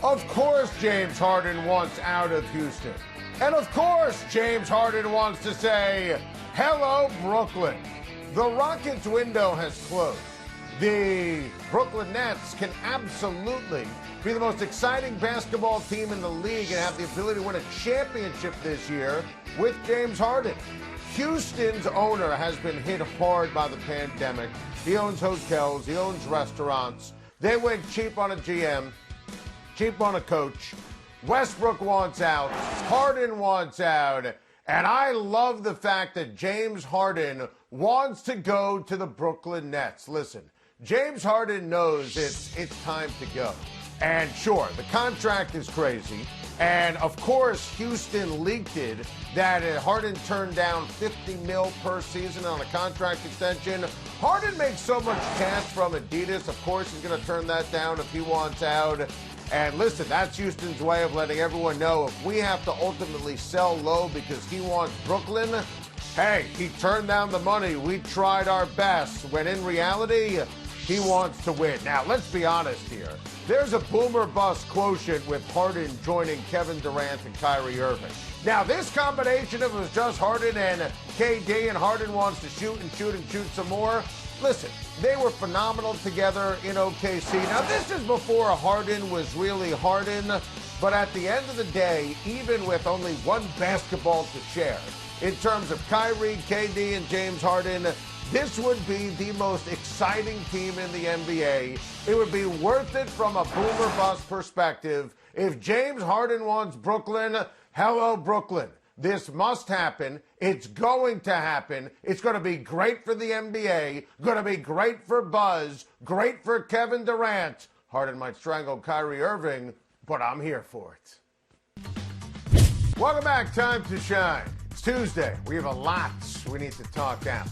Of course James Harden wants out of Houston. And of course James Harden wants to say, hello, Brooklyn. The Rockets' window has closed. The Brooklyn Nets can absolutely be the most exciting basketball team in the league and have the ability to win a championship this year with James Harden. Houston's owner has been hit hard by the pandemic. He owns hotels, he owns restaurants. They went cheap on a GM, cheap on a coach. Westbrook wants out, Harden wants out, and I love the fact that James Harden wants to go to the Brooklyn Nets. Listen, James Harden knows it's time to go. And sure, the contract is crazy. And of course, Houston leaked it that Harden turned down $50 million per season on a contract extension. Harden makes so much cash from Adidas. Of course, he's going to turn that down if he wants out. And listen, that's Houston's way of letting everyone know if we have to ultimately sell low because he wants Brooklyn, hey, he turned down the money. We tried our best. When in reality, he wants to win. Now, let's be honest here. There's a boomer bust quotient with Harden joining Kevin Durant and Kyrie Irving. Now, this combination, if it was just Harden and KD and Harden wants to shoot and shoot and shoot some more, listen, they were phenomenal together in OKC. Now, this is before Harden was really Harden, but at the end of the day, even with only one basketball to share, in terms of Kyrie, KD, and James Harden, this would be the most exciting team in the NBA. It would be worth it from a boomer bust perspective. If James Harden wants Brooklyn, hello, Brooklyn. This must happen. It's going to happen. It's going to be great for the NBA, going to be great for Buzz, great for Kevin Durant. Harden might strangle Kyrie Irving, but I'm here for it. Welcome back. Time to shine. It's Tuesday. We have a lot we need to talk out.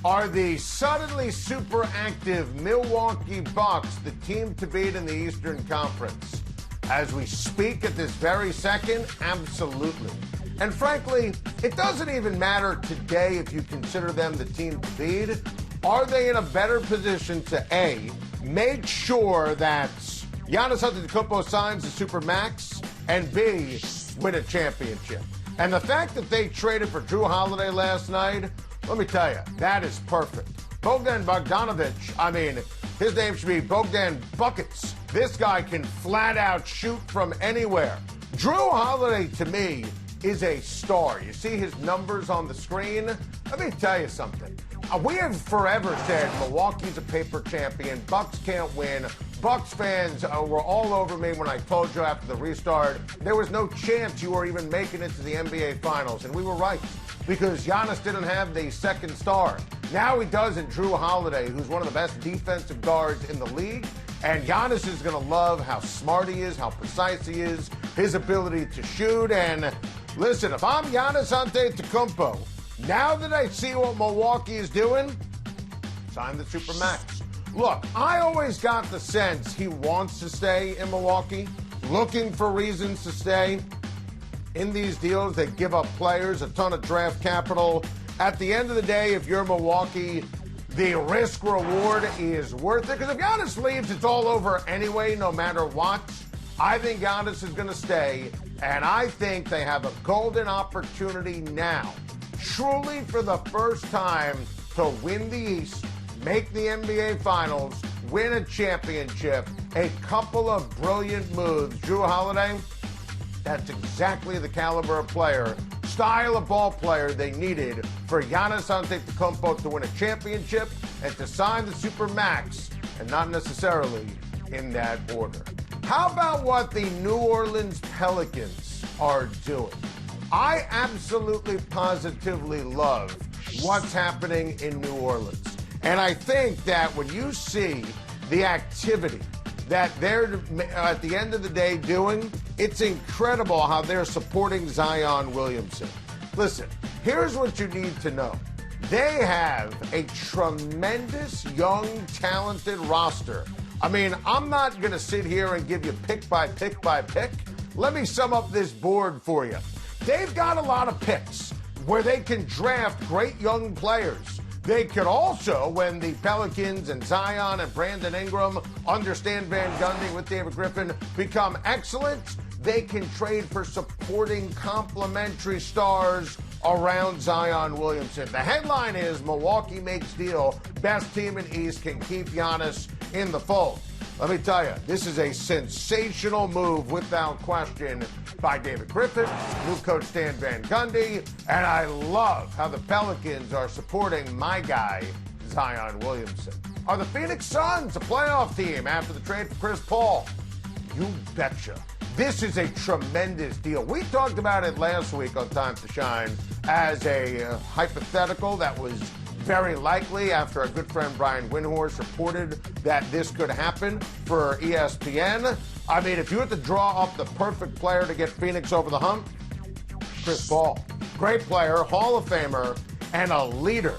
Are the suddenly super active Milwaukee Bucks the team to beat in the Eastern Conference? As we speak at this very second, absolutely. And frankly, it doesn't even matter today if you consider them the team to beat. Are they in a better position to A, make sure that Giannis Antetokounmpo signs the Supermax, and B, win a championship? And the fact that they traded for Drew Holiday last night, let me tell you, that is perfect. Bogdan Bogdanovic, I mean, his name should be Bogdan Buckets. This guy can flat out shoot from anywhere. Drew Holiday, to me, is a star. You see his numbers on the screen? Let me tell you something. We have forever said Milwaukee's a paper champion. Bucks can't win. Bucks fans were all over me when I told you after the restart there was no chance you were even making it to the NBA Finals. And we were right, because Giannis didn't have the second star. Now he does in Drew Holiday, who's one of the best defensive guards in the league. And Giannis is going to love how smart he is, how precise he is, his ability to shoot. And listen, if I'm Giannis Antetokounmpo, now that I see what Milwaukee is doing, sign the Supermax. Look, I always got the sense he wants to stay in Milwaukee, looking for reasons to stay. In these deals, they give up players, a ton of draft capital. At the end of the day, if you're Milwaukee, the risk-reward is worth it. Because if Giannis leaves, it's all over anyway, no matter what. I think Giannis is going to stay, and I think they have a golden opportunity now, truly for the first time, to win the East, make the NBA Finals, win a championship, a couple of brilliant moves. Drew Holiday, that's exactly the caliber of player, style of ball player they needed for Giannis Antetokounmpo to win a championship and to sign the Supermax, and not necessarily in that order. How about what the New Orleans Pelicans are doing? I absolutely positively love what's happening in New Orleans. And I think that when you see the activity that they're, at the end of the day, doing, it's incredible how they're supporting Zion Williamson. Listen, here's what you need to know. They have a tremendous, young, talented roster. I mean, I'm not going to sit here and give you pick by pick by pick. Let me sum up this board for you. They've got a lot of picks where they can draft great young players. They could also, when the Pelicans and Zion and Brandon Ingram understand Van Gundy with David Griffin, become excellent, they can trade for supporting complementary stars around Zion Williamson. The headline is Milwaukee makes deal. Best team in East can keep Giannis in the fold. Let me tell you, this is a sensational move without question by David Griffin, new coach Stan Van Gundy, and I love how the Pelicans are supporting my guy, Zion Williamson. Are the Phoenix Suns a playoff team after the trade for Chris Paul? You betcha. This is a tremendous deal. We talked about it last week on Time to Shine as a hypothetical that was very likely after our good friend Brian Windhorst reported that this could happen for ESPN. I mean, if you had to draw up the perfect player to get Phoenix over the hump, Chris Paul. Great player, Hall of Famer, and a leader.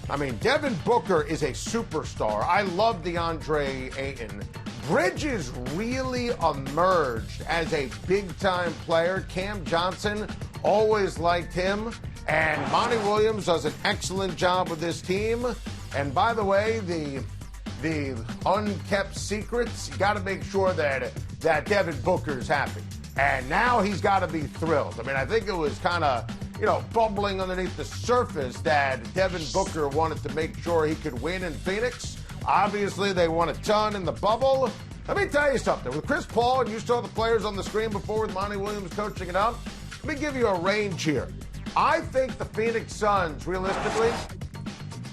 I mean, Devin Booker is a superstar. I love DeAndre Ayton. Bridges really emerged as a big-time player. Cam Johnson, always liked him. And Monty Williams does an excellent job with this team. And by the way, the unkept secrets, you got to make sure that Devin Booker's happy. And now he's got to be thrilled. I mean, I think it was kind of, bubbling underneath the surface that Devin Booker wanted to make sure he could win in Phoenix. Obviously, they won a ton in the bubble. Let me tell you something. With Chris Paul, and you saw the players on the screen before with Monty Williams coaching it up, let me give you a range here. I think the Phoenix Suns, realistically,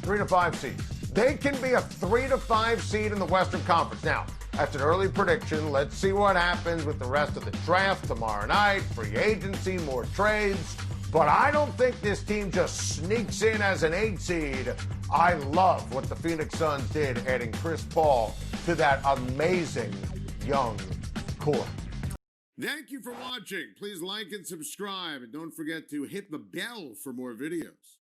3 to 5 seeds. They can be a 3 to 5 seed in the Western Conference. Now, that's an early prediction. Let's see what happens with the rest of the draft tomorrow night, free agency, more trades. But I don't think this team just sneaks in as an 8 seed. I love what the Phoenix Suns did, adding Chris Paul to that amazing young core. Thank you for watching. Please like and subscribe, and don't forget to hit the bell for more videos.